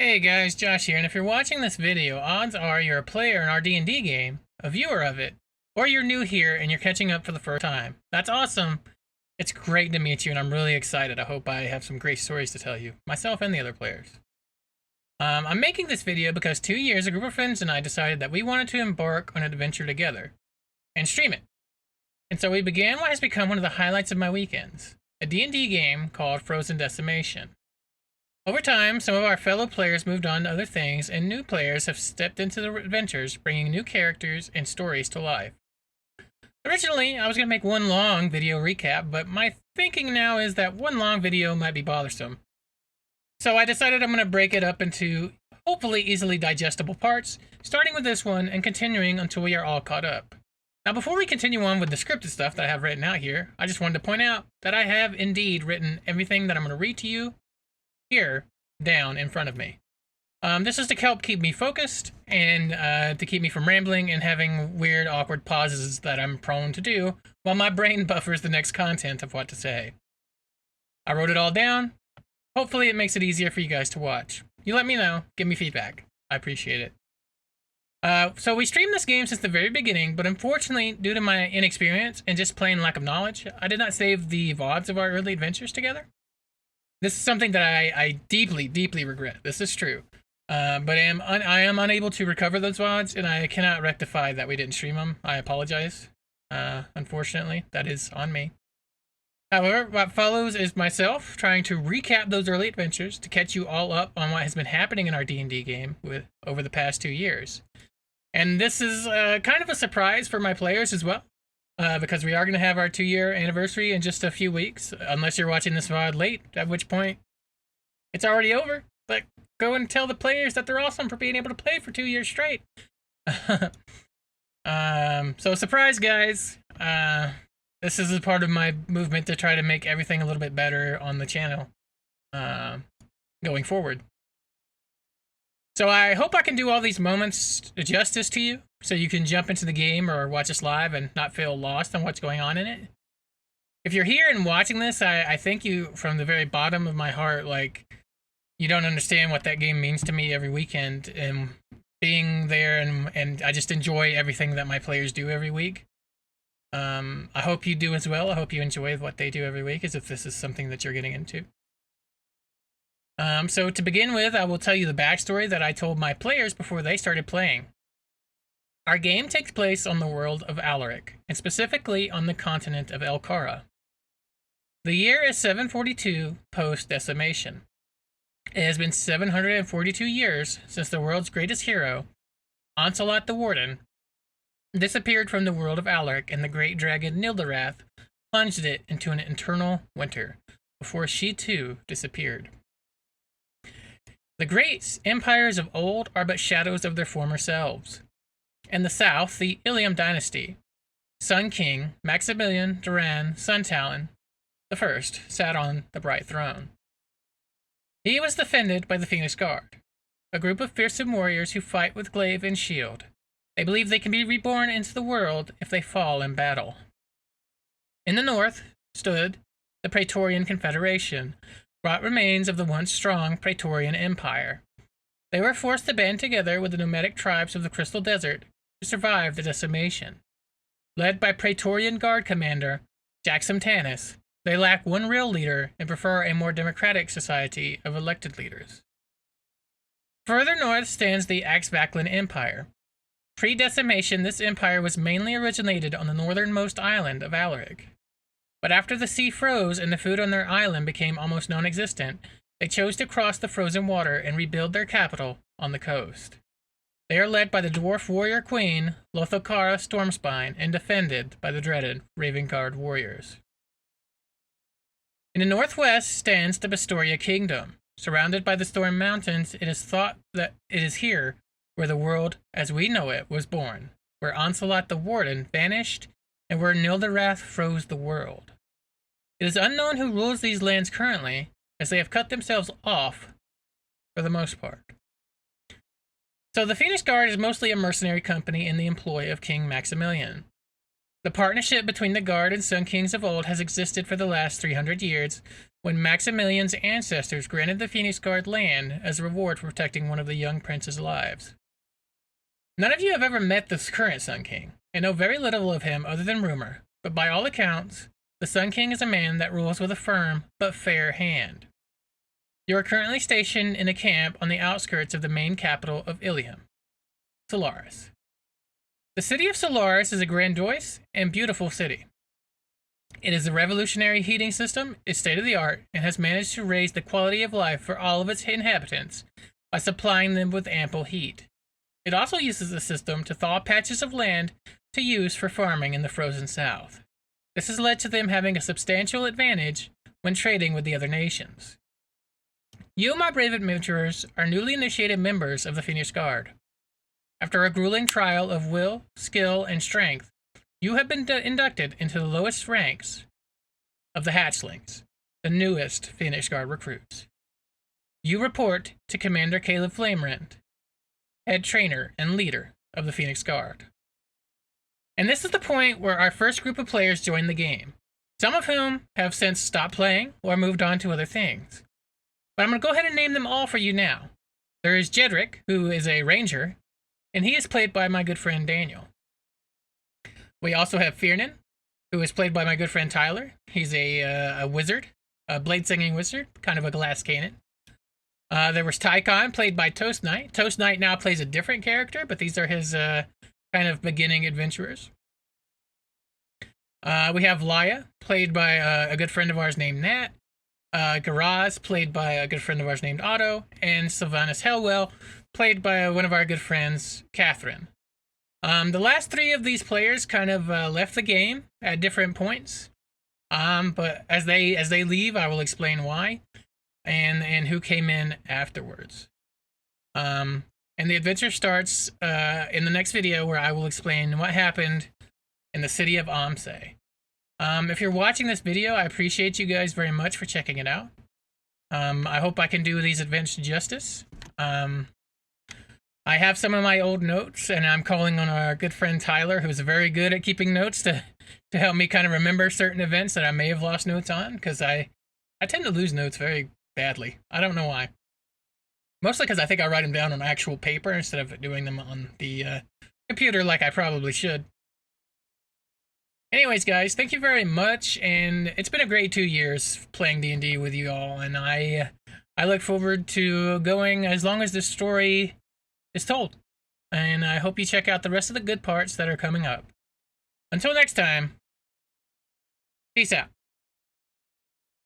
Hey guys, Josh here, and if you're watching this video, odds are you're a player in our D&D game, a viewer of it, or you're new here and you're catching up for the first time. That's awesome. It's great to meet you, and I'm really excited. I hope I have some great stories to tell you, myself and the other players. I'm making this video because 2 years, a group of friends and I decided that we wanted to embark on an adventure together and stream it. And so we began what has become one of the highlights of my weekends, a D&D game called Frozen Decimation. Over time, some of our fellow players moved on to other things, and new players have stepped into the adventures, bringing new characters and stories to life. Originally, I was going to make one long video recap, but my thinking now is that one long video might be bothersome. So I decided I'm going to break it up into hopefully easily digestible parts, starting with this one and continuing until we are all caught up. Now, before we continue on with the scripted stuff that I have written out here, I just wanted to point out that I have indeed written everything that I'm going to read to you here down in front of me. This is to help keep me focused and to keep me from rambling and having weird, awkward pauses that I'm prone to do while my brain buffers the next content of what to say. I wrote it all down. Hopefully it makes it easier for you guys to watch. You let me know. Give me feedback. I appreciate it. So we streamed this game since the very beginning, but unfortunately, due to my inexperience and just plain lack of knowledge, I did not save the VODs of our early adventures together. This is something that I deeply, deeply regret. This is true. But I am unable to recover those VODs, and I cannot rectify that we didn't stream them. I apologize. Unfortunately, that is on me. However, what follows is myself trying to recap those early adventures to catch you all up on what has been happening in our D&D game over the past 2 years. And this is kind of a surprise for my players as well. Because we are going to have our 2-year anniversary in just a few weeks, unless you're watching this VOD late, at which point it's already over. But go and tell the players that they're awesome for being able to play for 2 years straight. So surprise, guys. This is a part of my movement to try to make everything a little bit better on the channel going forward. So I hope I can do all these moments justice to you, so you can jump into the game or watch us live and not feel lost on what's going on in it. If you're here and watching this, I thank you from the very bottom of my heart. Like, you don't understand what that game means to me every weekend, and being there, and I just enjoy everything that my players do every week. I hope you do as well. I hope you enjoy what they do every week, as if this is something that you're getting into. So to begin with, I will tell you the backstory that I told my players before they started playing. Our game takes place on the world of Alaric, and specifically on the continent of Elkara. The year is 742 post-decimation. It has been 742 years since the world's greatest hero, Onslaught the Warden, disappeared from the world of Alaric, and the great dragon Nildarath plunged it into an eternal winter, before she too disappeared. The great empires of old are but shadows of their former selves. In the south, the Ilium dynasty, Sun King Maximilian Duran Suntalon I sat on the bright throne. He was defended by the Phoenix Guard, a group of fearsome warriors who fight with glaive and shield. They believe they can be reborn into the world if they fall in battle. In the north stood the Praetorian Confederation, brought remains of the once strong Praetorian Empire. They were forced to band together with the nomadic tribes of the Crystal Desert to survive the decimation. Led by Praetorian Guard Commander Jackson Tanis, they lack one real leader and prefer a more democratic society of elected leaders. Further north stands the Axvaclan Empire. Pre-decimation, this empire was mainly originated on the northernmost island of Alaric. But after the sea froze and the food on their island became almost non-existent, they chose to cross the frozen water and rebuild their capital on the coast. They are led by the dwarf warrior queen, Lothokara Stormspine, and defended by the dreaded Ravenguard warriors. In the northwest stands the Bastoria Kingdom. Surrounded by the Storm Mountains, it is thought that it is here where the world as we know it was born, where Onslaught the Warden vanished, and where Nildarath froze the world. It is unknown who rules these lands currently, as they have cut themselves off for the most part. So the Phoenix Guard is mostly a mercenary company in the employ of King Maximilian. The partnership between the Guard and Sun Kings of old has existed for the last 300 years, when Maximilian's ancestors granted the Phoenix Guard land as a reward for protecting one of the young prince's lives. None of you have ever met the current Sun King, and know very little of him other than rumor, but by all accounts, the Sun King is a man that rules with a firm but fair hand. You are currently stationed in a camp on the outskirts of the main capital of Ilium, Solaris. The city of Solaris is a grandiose and beautiful city. It is a revolutionary heating system, is state-of-the-art, and has managed to raise the quality of life for all of its inhabitants by supplying them with ample heat. It also uses the system to thaw patches of land to use for farming in the frozen south. This has led to them having a substantial advantage when trading with the other nations. You, my brave adventurers, are newly initiated members of the Phoenix Guard. After a grueling trial of will, skill, and strength, you have been inducted into the lowest ranks of the Hatchlings, the newest Phoenix Guard recruits. You report to Commander Caleb Flamerant, head trainer and leader of the Phoenix Guard. And this is the point where our first group of players join the game, some of whom have since stopped playing or moved on to other things. But I'm going to go ahead and name them all for you now. There is Jedrick, who is a ranger, and he is played by my good friend Daniel. We also have Fiernan, who is played by my good friend Tyler. He's a wizard, a blade-singing wizard, kind of a glass cannon. There was Tycon, played by Toast Knight. Toast Knight now plays a different character, but these are his kind of beginning adventurers. We have Laya, played by a good friend of ours named Nat. Garaz, played by a good friend of ours named Otto. And Sylvanus Hellwell, played by one of our good friends, Catherine. The last three of these players kind of left the game at different points. But as they leave, I will explain why and who came in afterwards. And the adventure starts in the next video, where I will explain what happened in the city of Amse. If you're watching this video, I appreciate you guys very much for checking it out. I hope I can do these adventures justice. I have some of my old notes, and I'm calling on our good friend Tyler, who's very good at keeping notes, to help me kind of remember certain events that I may have lost notes on, because I tend to lose notes very badly. I don't know why. Mostly because I think I write them down on actual paper instead of doing them on the computer like I probably should. Anyways, guys, thank you very much, and it's been a great 2 years playing D&D with you all, and I look forward to going as long as this story is told. And I hope you check out the rest of the good parts that are coming up. Until next time, peace out.